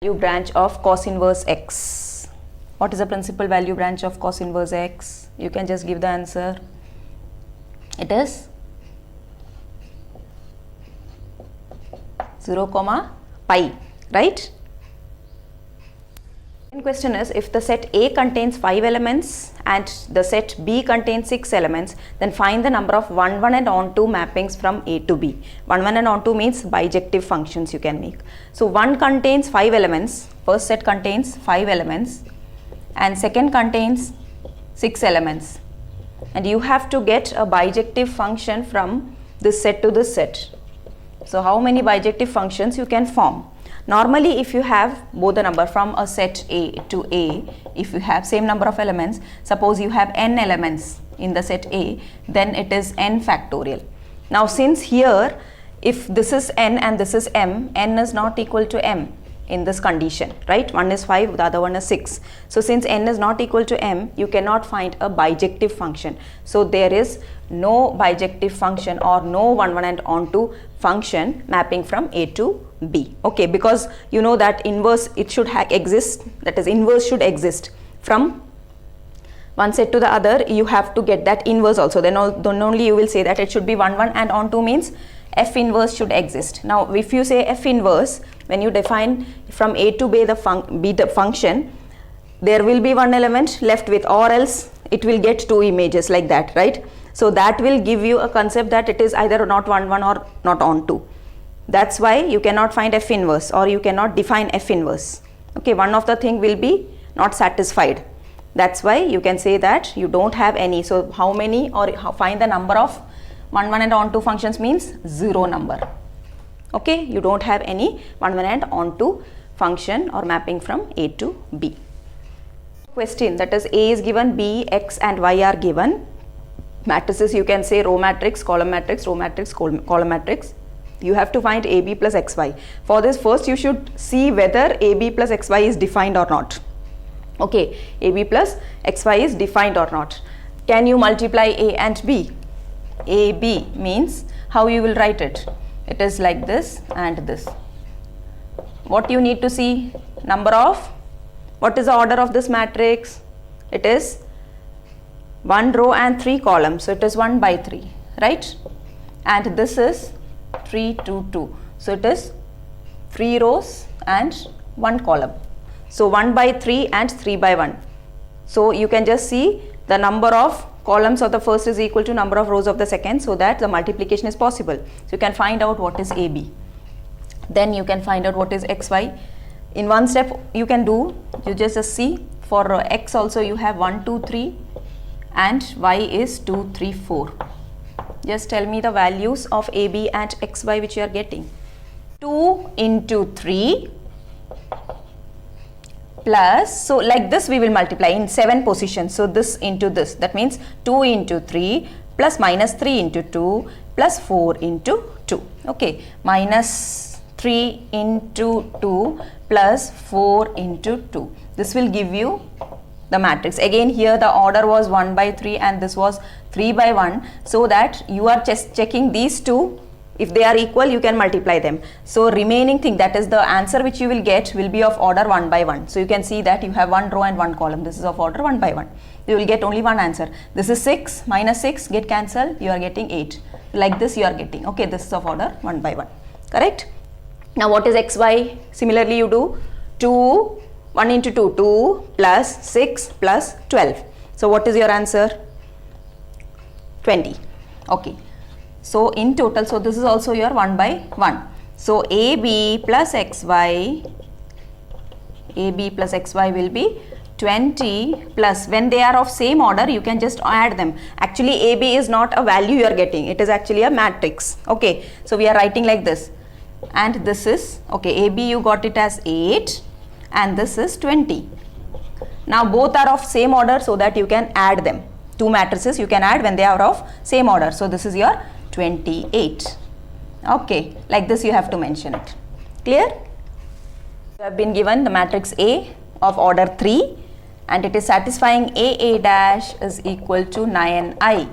Value branch of cos inverse x. What is the principal value branch of cos inverse x? You can just give the answer. It is 0, pi, right? The question is, if the set A contains 5 elements and the set B contains 6 elements, then find the number of 1, 1 and onto mappings from A to B. 1, 1 and onto means bijective functions you can make. So 1 contains 5 elements, first set contains 5 elements and second contains 6 elements. And you have to get a bijective function from this set to this set. So how many bijective functions you can form? Normally, if you have both the number from a set A to A, if you have same number of elements, suppose you have n elements in the set A, then it is n factorial. Now since here, if this is n and this is m, n is not equal to m in this condition, right? One is 5, the other one is 6. So since n is not equal to m, you cannot find a bijective function. So there is no bijective function or no 1, 1 and onto function mapping from A to B. Okay, because you know that inverse it should exist, that is inverse should exist from one set to the other. You have to get that inverse also, then only you will say that it should be 1, 1 and onto means f inverse should exist. Now if you say f inverse, when you define from A to B the function, there will be one element left with, or else it will get two images like that, right? So that will give you a concept that it is either not 1, 1 or not onto. That's why you cannot find f inverse or you cannot define f inverse. Okay, one of the thing will be not satisfied. That's why you can say that you don't have any. So how many, or find the number of 1, 1 and onto functions means 0 number. Okay, you don't have any 1, 1 and onto function or mapping from A to B. Question, that is A is given, B, X and Y are given. Matrices you can say row matrix, column matrix, row matrix, column matrix. You have to find AB plus XY. For this, first you should see whether AB plus XY is defined or not. Okay, AB plus XY is defined or not. Can you multiply A and B? AB means, how you will write it? It is like this and this. What you need to see? Number of, what is the order of this matrix? It is 1 row and 3 columns, so it is 1 by 3, right? And this is 3, 2, 2, so it is 3 rows and 1 column. So 1 by 3 and 3 by 1. So you can just see the number of columns of the first is equal to number of rows of the second, so that the multiplication is possible. So you can find out what is AB. Then you can find out what is XY. In one step you can do, you just see for X also you have 1, 2, 3 and Y is 2, 3, 4. Just tell me the values of AB and XY which you are getting. 2 into 3 plus, so like this we will multiply in 7 positions. So this into this, that means 2 into 3 plus minus 3 into 2 plus 4 into 2. Okay, minus 3 into 2 plus 4 into 2. This will give you the matrix. Again here the order was 1 by 3 and this was 3 by 1, so that you are just checking these two. If they are equal, you can multiply them. So remaining thing, that is the answer which you will get, will be of order 1 by 1. So you can see that you have 1 row and 1 column. This is of order 1 by 1. You will get only one answer. This is 6 minus 6 get cancelled. You are getting 8. Like this you are getting. Okay, this is of order 1 by 1. Correct? Now what is XY? Similarly you do 2, 1 into 2, 2 plus 6 plus 12. So what is your answer? 20. Okay. So in total, so this is also your 1 by 1. So AB plus XY will be 20 plus, when they are of same order you can just add them. Actually AB is not a value you are getting, it is actually a matrix. Okay, so we are writing like this, and this is, okay, AB you got it as 8 and this is 20. Now both are of same order, so that you can add them. Two matrices you can add when they are of same order. So this is your 28. Okay, like this you have to mention it. Clear? You have been given the matrix A of order 3 and it is satisfying AA dash is equal to 9i.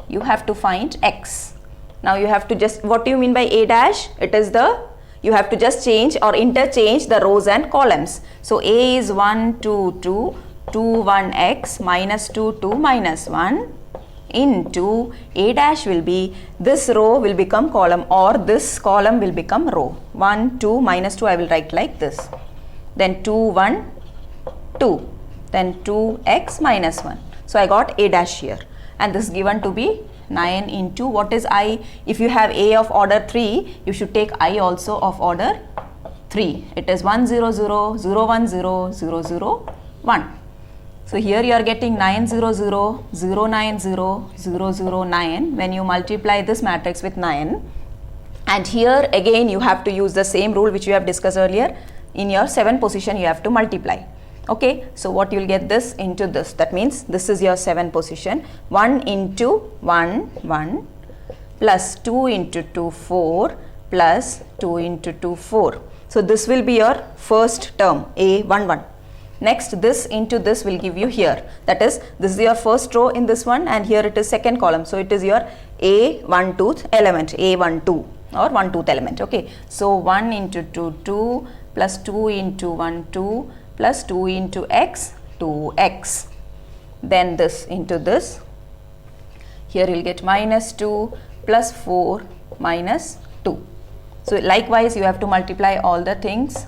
You have to find X. Now you have to just, what do you mean by A dash? It is the you have to just change or interchange the rows and columns. So A is 1, 2, 2, 2, 1x minus 2, 2 minus 1 into A dash will be, this row will become column or this column will become row. 1, 2 minus 2 I will write like this. Then 2, 1, 2. Then 2x minus 1. So I got A dash here. And this is given to be 9 into what is I? If you have A of order 3, you should take I also of order 3. It is 1, 0, 0, 0, 1, 0, 0, 0, 1. So here you are getting 9, 0, 0, 0, 9, 0, 0, 0, 9 when you multiply this matrix with 9. And here again you have to use the same rule which you have discussed earlier. In your 7 position you have to multiply. Okay, so what you will get this into this. That means this is your 7 position. 1 into 1, 1 plus 2 into 2, 4 plus 2 into 2, 4. So this will be your first term, A, 1, 1. Next, this into this will give you here. That is, this is your first row in this one and here it is second column. So it is your A 1-2th element, A 1, 2 or 1-2th element. Okay, so 1 into 2, 2 plus 2 into 1, 2 plus 2 into x, 2x. Then this into this. Here you will get minus 2 plus 4 minus 2. So likewise you have to multiply all the things.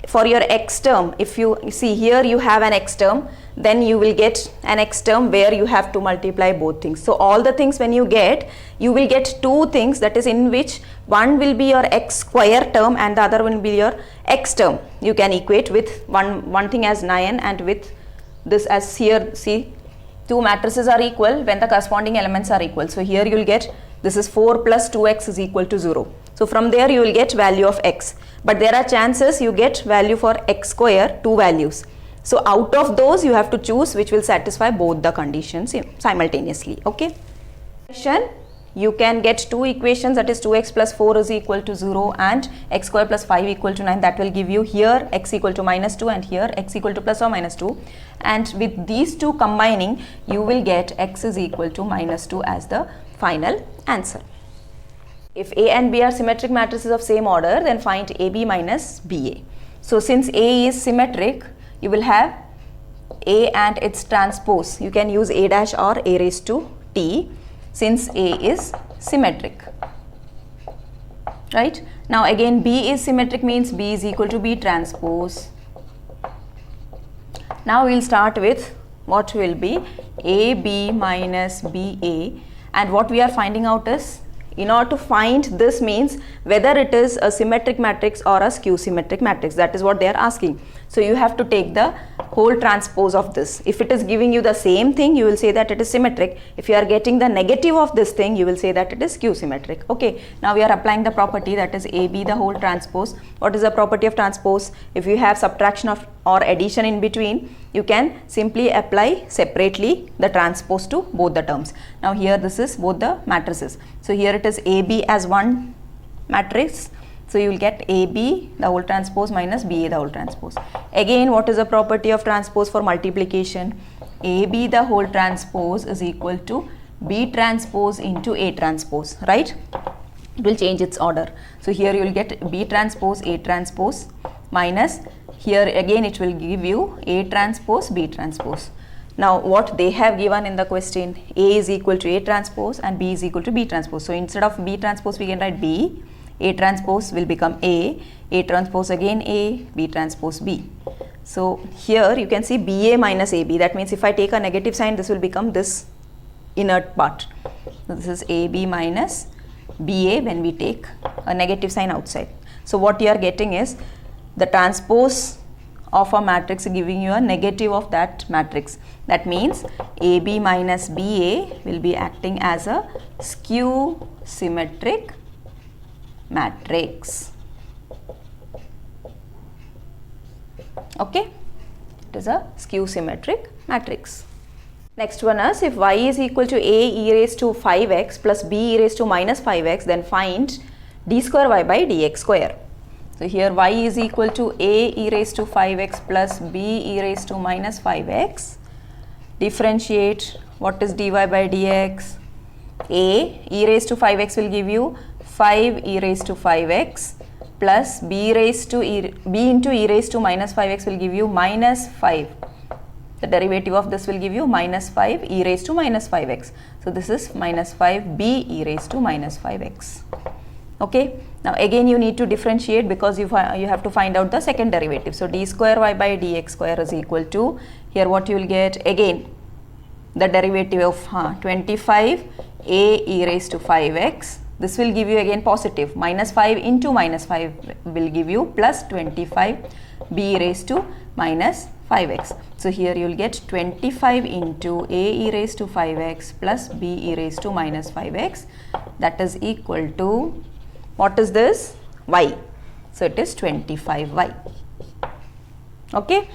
For your x term, if you see here you have an x term, then you will get an x term where you have to multiply both things. So all the things when you will get two things, that is in which one will be your x square term and the other one will be your x term. You can equate with one thing as 9 and with this as here, see, two matrices are equal when the corresponding elements are equal. So here you will get, this is 4 plus 2x is equal to 0. So from there you will get value of x. But there are chances you get value for x square, two values. So out of those you have to choose which will satisfy both the conditions simultaneously. Okay. You can get two equations, that is 2x plus 4 is equal to 0 and x square plus 5 equal to 9. That will give you here x equal to minus 2 and here x equal to plus or minus 2. And with these two combining, you will get x is equal to minus 2 as the final answer. If A and B are symmetric matrices of same order, then find AB minus BA. So since A is symmetric, you will have A and its transpose. You can use A dash or A raised to T since A is symmetric. Right? Now again B is symmetric means B is equal to B transpose. Now we will start with what will be AB minus BA, and what we are finding out is, in order to find this means whether it is a symmetric matrix or a skew symmetric matrix. That is what they are asking. So you have to take the whole transpose of this. If it is giving you the same thing, you will say that it is symmetric. If you are getting the negative of this thing, you will say that it is skew symmetric. Okay, now we are applying the property, that is AB the whole transpose. What is the property of transpose? If you have subtraction of or addition in between, you can simply apply separately the transpose to both the terms. Now here this is both the matrices. So here it is AB as one matrix. So you will get AB the whole transpose minus BA the whole transpose. Again, what is the property of transpose for multiplication? AB the whole transpose is equal to B transpose into A transpose, right? It will change its order. So here you will get B transpose A transpose minus, here again it will give you A transpose B transpose. Now what they have given in the question, A is equal to A transpose and B is equal to B transpose. So instead of B transpose we can write B, A transpose will become A transpose again A, B transpose B. So here you can see BA minus AB. That means if I take a negative sign, this will become this inert part. So this is AB minus BA when we take a negative sign outside. So what you are getting is the transpose of a matrix giving you a negative of that matrix. That means AB minus BA will be acting as a skew symmetric matrix. Okay, it is a skew symmetric matrix. Next one is, if y is equal to a e raised to 5x plus b e raised to minus 5x, then find d square y by dx square. So here y is equal to a e raised to 5x plus b e raised to minus 5x. Differentiate, what is dy by dx? A e raised to 5x will give you 5 e raised to 5x plus b into e raised to minus 5x will give you minus 5. The derivative of this will give you minus 5 e raised to minus 5x. So this is minus 5 b e raised to minus 5x. Okay. Now again you need to differentiate because you have to find out the second derivative. So d square y by dx square is equal to, here what you will get, again the derivative of 25 a e raised to 5x. This will give you again positive, minus 5 into minus 5 will give you plus 25 b raised to minus 5x. So here you will get 25 into a e raised to 5x plus b e raised to minus 5x, that is equal to, what is this? Y. So it is 25y. Okay.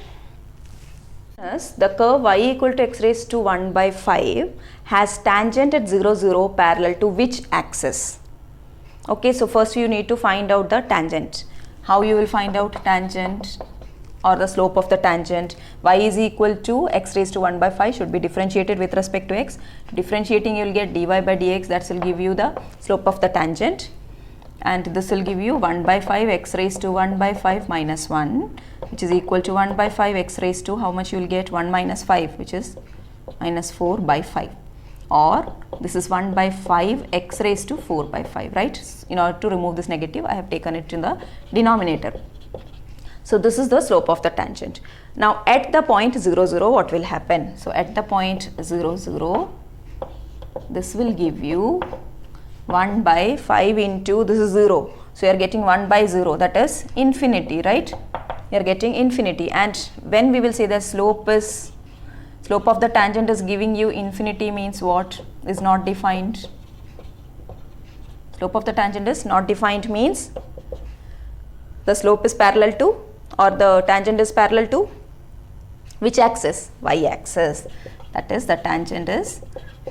Thus, the curve y equal to x raised to 1 by 5 has tangent at 0, 0 parallel to which axis? Okay, so first you need to find out the tangent. How you will find out tangent or the slope of the tangent? Y is equal to x raised to 1 by 5 should be differentiated with respect to x. Differentiating you will get dy by dx, that will give you the slope of the tangent. And this will give you 1 by 5 x raised to 1 by 5 minus 1, which is equal to 1 by 5 x raised to, how much you will get, 1 minus 5, which is minus 4 by 5, or this is 1 by 5 x raised to 4 by 5, right? In order to remove this negative, I have taken it in the denominator. So this is the slope of the tangent. Now at the point 0, 0, what will happen? So at the point 0, 0, this will give you 1 by 5 into, this is 0. So you are getting 1 by 0, that is infinity, right? You are getting infinity. And when we will say the slope of the tangent is giving you infinity, means what? Is not defined. Slope of the tangent is not defined means the slope is parallel to, or the tangent is parallel to which axis? Y axis. That is, the tangent is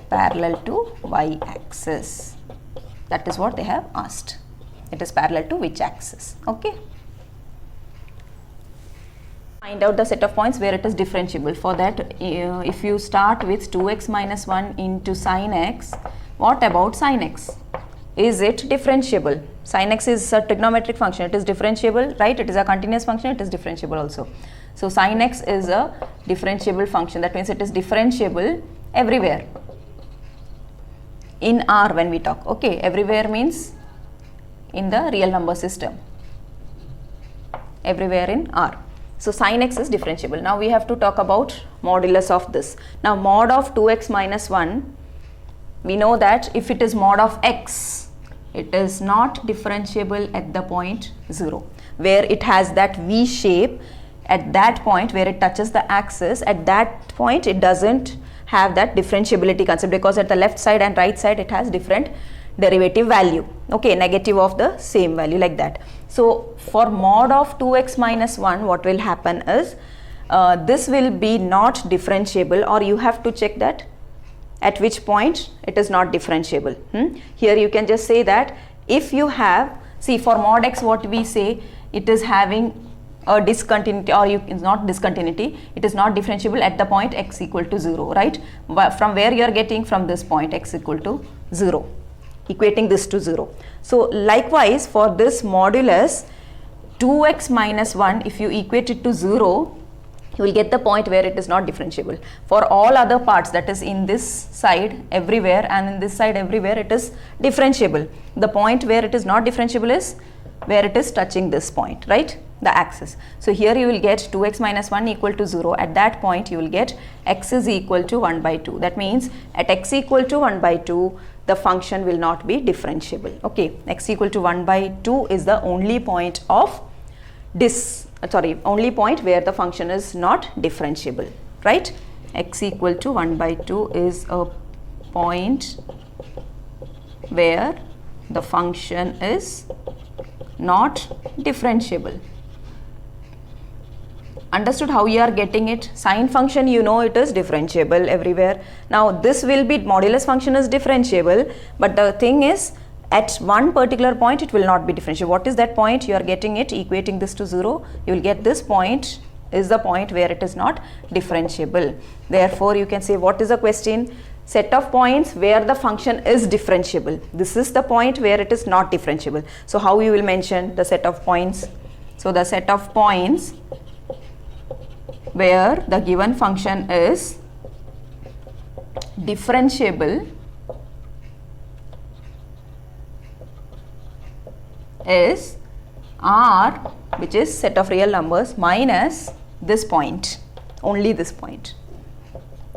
parallel to y axis. That is what they have asked. It is parallel to which axis? Okay. Find out the set of points where it is differentiable. For that, if you start with 2x minus 1 into sin x, what about sin x? Is it differentiable? Sin x is a trigonometric function. It is differentiable, right? It is a continuous function. It is differentiable also. So sin x is a differentiable function. That means it is differentiable everywhere. In R when we talk, okay, everywhere means in the real number system, everywhere in R. So sin x is differentiable. Now we have to talk about modulus of this. Now mod of 2x minus 1, we know that if it is mod of x, it is not differentiable at the point 0, where it has that V shape. At that point where it touches the axis, at that point it doesn't have that differentiability concept, because at the left side and right side it has different derivative value, okay, negative of the same value, like that. So for mod of 2x minus 1, what will happen is this will be not differentiable, or you have to check that at which point it is not differentiable. Here you can just say that if you have, see, for mod x what we say, it is having a discontinuity, or it's not discontinuity, it is not differentiable at the point x equal to 0, right? From where you are getting, from this point x equal to 0, equating this to 0. So likewise for this modulus 2x minus 1, if you equate it to 0, you will get the point where it is not differentiable. For all other parts, that is in this side everywhere and in this side everywhere, it is differentiable. The point where it is not differentiable is where it is touching this point, right, the axis. So here you will get 2x minus 1 equal to 0. At that point you will get x is equal to 1 by 2. That means at x equal to 1 by 2, the function will not be differentiable. Okay, x equal to 1 by 2 is the only point of only point where the function is not differentiable, right? X equal to 1 by 2 is a point where the function is not differentiable. Understood how you are getting it? Sine function, you know, it is differentiable everywhere. Now this will be, modulus function is differentiable, but the thing is, at one particular point it will not be differentiable. What is that point? You are getting it, equating this to 0, you will get this point is the point where it is not differentiable. Therefore you can say, what is the question? set of points where the function is differentiable. This is the point where it is not differentiable. So how you will mention the set of points? So the set of points where the given function is differentiable is R, which is set of real numbers, minus this point, only this point.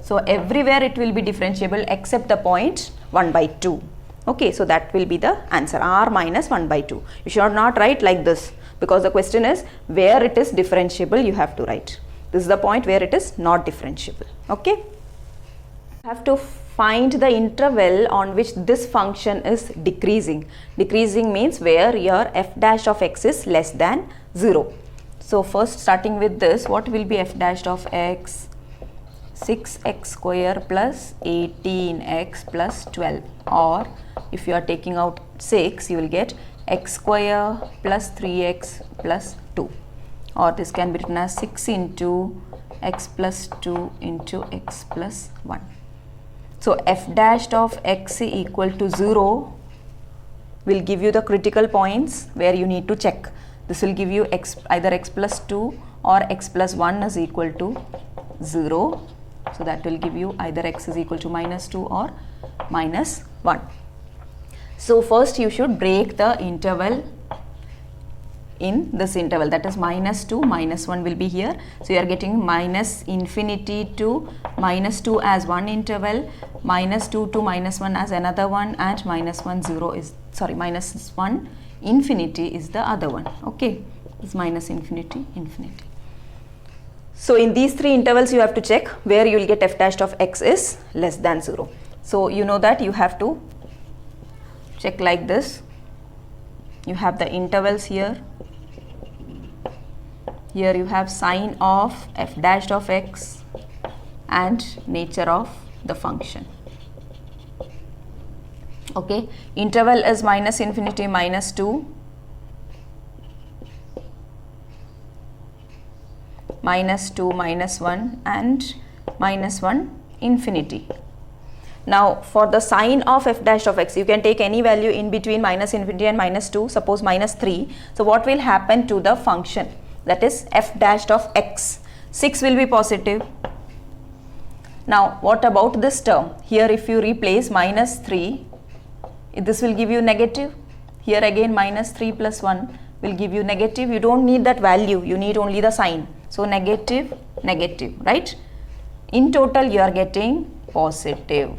So everywhere it will be differentiable except the point 1 by 2. Okay, so that will be the answer, R minus 1 by 2. You should not write like this, because the question is where it is differentiable, you have to write. This is the point where it is not differentiable. Okay, you have to find the interval on which this function is decreasing. Decreasing means where your f dash of x is less than 0. So first, starting with this, what will be f dash of x? 6x square plus 18x plus 12, or if you are taking out 6, you will get x square plus 3x plus 2, or this can be written as 6 into x plus 2 into x plus 1. So f dash of x equal to 0 will give you the critical points where you need to check. This will give you x, either x plus 2 or x plus 1 is equal to 0. So that will give you either x is equal to minus 2 or minus 1. So first you should break the interval in this interval, that is minus 2, minus 1 will be here. So you are getting minus infinity to minus 2 as one interval, minus 2 to minus 1 as another one, and minus 1 0 is, sorry, minus 1 infinity is the other one. Okay, it's minus infinity, infinity. So in these three intervals you have to check where you will get f dash of x is less than 0. So you know that you have to check like this. You have the intervals here. Here you have sign of f dash of x and nature of the function. Okay, interval is minus infinity, minus 2, minus 2, minus 1, and minus 1 infinity. Now for the sign of f dash of x, you can take any value in between minus infinity and minus 2, suppose minus 3. So what will happen to the function, that is f dash of x? 6 will be positive. Now what about this term? Here if you replace minus 3, this will give you negative. Here again minus 3 plus 1 will give you negative. You don't need that value, you need only the sign. So negative, negative, right? In total you are getting positive.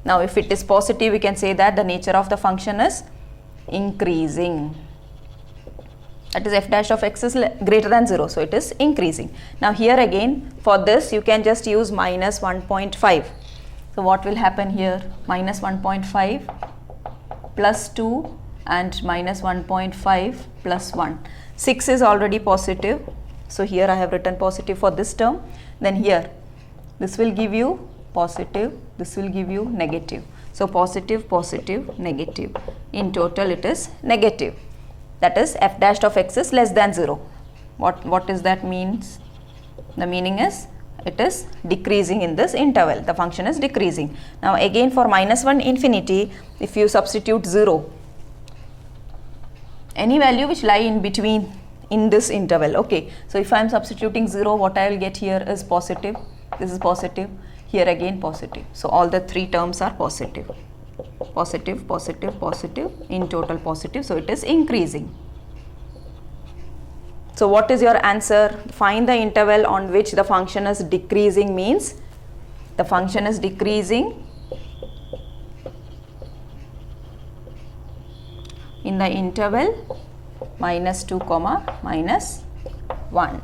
Now if it is positive, we can say that the nature of the function is increasing. That is f dash of x is greater than 0, so it is increasing. Now here again for this you can just use minus 1.5. So what will happen here? Minus 1.5 plus 2 and minus 1.5 plus 1. 6 is already positive. So here I have written positive for this term. Then here this will give you positive, this will give you negative. So positive, positive, negative. In total it is negative. That is f dash of x is less than 0. What does that means? The meaning is it is decreasing in this interval. The function is decreasing. Now again for minus 1 infinity, if you substitute 0, any value which lie in between in this interval. Okay, so if I am substituting 0, what I will get here is positive. This is positive. Here again positive. So all the three terms are positive. Positive, positive, positive, in total positive. So it is increasing. So what is your answer? Find the interval on which the function is decreasing, means the function is decreasing in the interval minus 2 comma minus 1.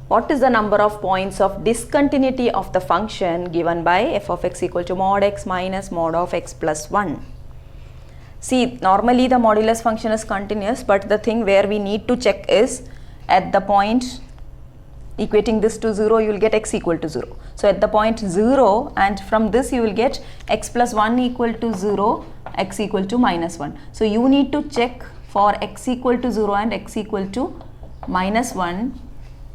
What is the number of points of discontinuity of the function given by f of x equal to mod x minus mod of x plus 1? See, normally the modulus function is continuous, but the thing where we need to check is at the point equating this to 0, you will get x equal to 0. So at the point 0, and from this you will get x plus 1 equal to 0, x equal to minus 1. So you need to check for x equal to 0 and x equal to minus 1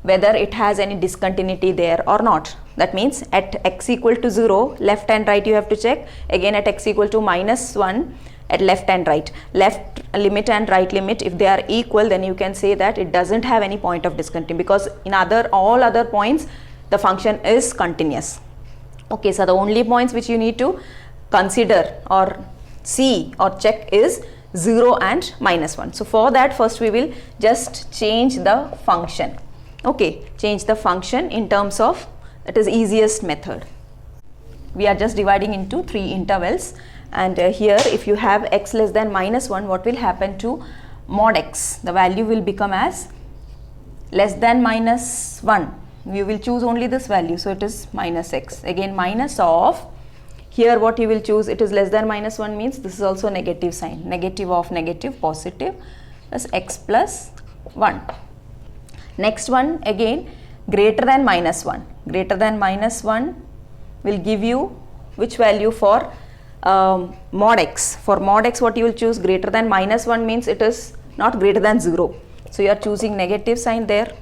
whether it has any discontinuity there or not. That means at x equal to 0, left and right you have to check. Again at x equal to minus 1, at left and right. Left limit and right limit, if they are equal, then you can say that it doesn't have any point of discontinuity, because in all other points the function is continuous. Okay, so the only points which you need to consider or see or check is 0 and minus 1. So for that, first we will just change the function. Okay, change the function in terms of, that is easiest method. We are just dividing into 3 intervals, and here if you have x less than minus 1, what will happen to mod x? The value will become as less than minus 1. We will choose only this value, so it is minus x. Again minus of, here what you will choose, it is less than minus 1 means this is also negative sign, negative of negative, positive, plus x plus 1. Next one again greater than minus 1. Greater than minus 1 will give you which value for mod x. For mod x what you will choose, greater than minus 1 means it is not greater than 0. So you are choosing negative sign there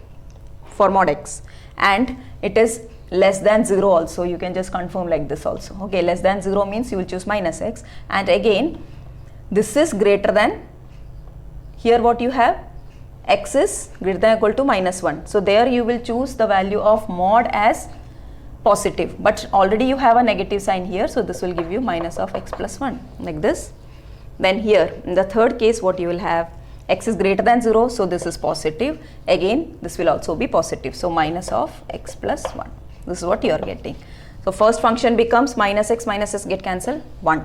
for mod x, and it is less than 0 also. You can just confirm like this also. Okay, less than 0 means you will choose minus x, and again this is greater than, here what you have, x is greater than or equal to minus 1. So there you will choose the value of mod as positive, but already you have a negative sign here, so this will give you minus of x plus 1 like this. Then here in the third case what you will have, x is greater than 0, so this is positive. Again this will also be positive, so minus of x plus 1. This is what you are getting. So first function becomes minus x get cancelled, 1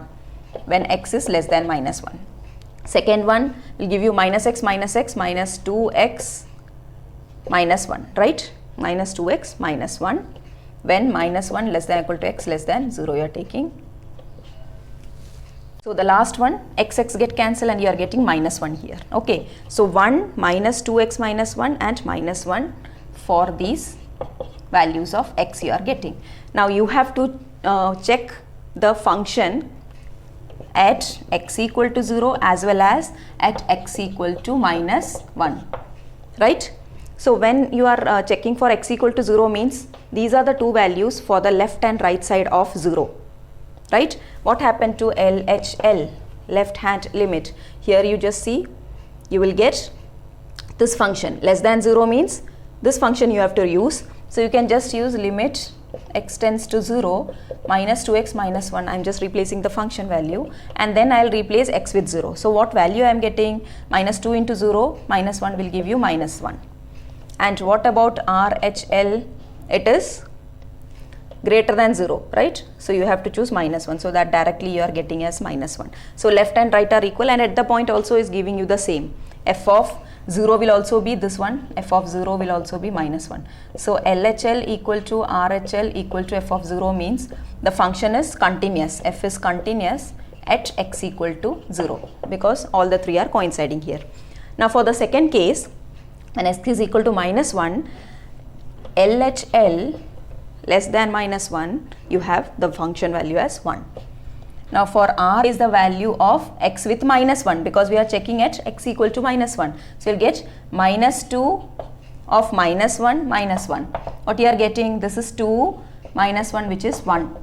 when x is less than minus 1. Second one will give you minus x minus 2x minus 1, right? Minus 2x minus 1 when minus 1 less than or equal to x less than 0 you are taking. So the last one, x get cancelled and you are getting minus 1 here. Okay, so 1 minus 2x minus 1 and minus 1 for these values of x you are getting. Now you have to check the function at x equal to 0 as well as at x equal to minus 1, right? So when you are checking for x equal to 0 means these are the two values for the left and right side of 0, right? What happened to LHL, left hand limit? Here you just see, you will get this function. Less than 0 means this function you have to use. So you can just use limit x tends to 0 minus 2x minus 1. I am just replacing the function value, and then I will replace x with 0. So what value I am getting? Minus 2 into 0 minus 1 will give you minus 1. And what about RHL? It is greater than 0, right? So you have to choose minus 1, so that directly you are getting as minus 1. So left and right are equal, and at the point also is giving you the same. F of 0 will also be this one, f of 0 will also be minus 1. So LHL equal to RHL equal to f of 0 means the function is continuous, f is continuous at x equal to 0, because all the three are coinciding here. Now for the second case, when x is equal to minus 1, LHL less than minus 1, you have the function value as 1. Now for R is the value of x with minus 1, because we are checking at x equal to minus 1. So you will get minus 2 of minus 1 minus 1. What you are getting? This is 2 minus 1, which is 1.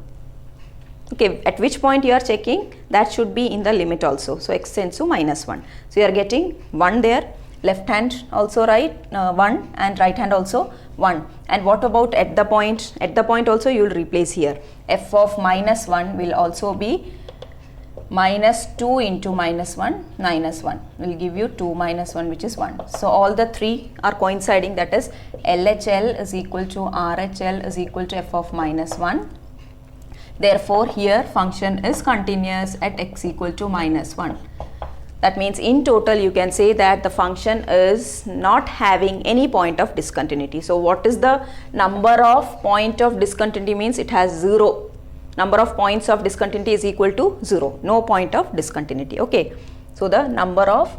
Okay, at which point you are checking? That should be in the limit also. So x tends to minus 1. So you are getting 1 there. Left hand also 1 and right hand also 1. And what about at the point? At the point also you will replace here. F of minus 1 will also be minus 2 into minus 1 minus 1 will give you 2 minus 1, which is 1. So all the three are coinciding, that is LHL is equal to RHL is equal to f of minus 1. Therefore here function is continuous at x equal to minus 1. That means in total you can say that the function is not having any point of discontinuity. So what is the number of point of discontinuity? Means it has 0. Number of points of discontinuity is equal to 0. No point of discontinuity. Okay. So the number of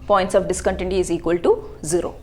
points of discontinuity is equal to 0.